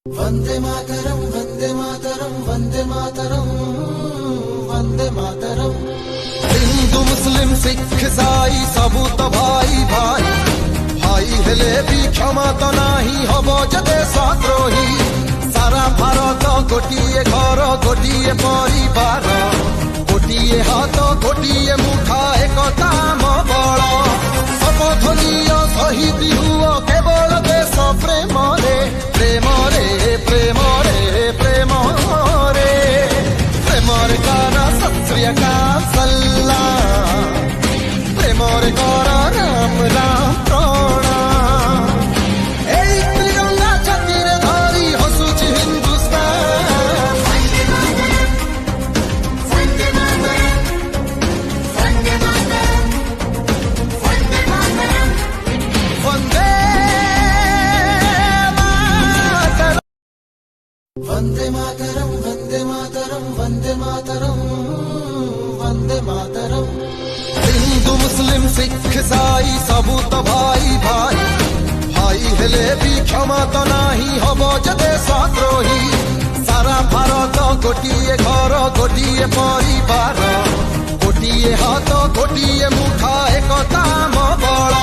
वंदे मातरम वंदे मातरम वंदे मातरम वंदे मातरम। हिंदू मुस्लिम सिख ईसाई सबू तो भाई भाई भाई हेले भी क्षमा तो नाही हबो जे देशद्रोही। सारा भारत गोटिए घर गोटिए परिवार गोटिए हाथ गोटिए मुठा एकता बल शपथ नियो शहीद हुओ केवल देश प्रेम रे प्रेम रे प्रेम रे प्रेम रे प्रेम रे कर सत श्री अकाल सलाम प्रेम रे कर राम राम प्रणाम। एई त्रिरंगा छातीरे धरी हसुची हिंदुस्तान। वंदे मातरम वंदे मातरम वंदे मातरम वंदे मातरम वंदे मातरम वंदे मातरम वंदे मातरम वंदे मातरम। हिंदू मुस्लिम सिख ईसाई सबू तो भाई भाई भाई हेले भी क्षमा तो नाही हबो जे देशद्रोही। सारा भारत गोटिए घर गोटिए परिवार गोटिए हाथ गोटिए मुठा एकता बल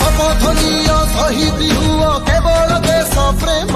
शपथ नियो शहीद हुओ केवल देश प्रेम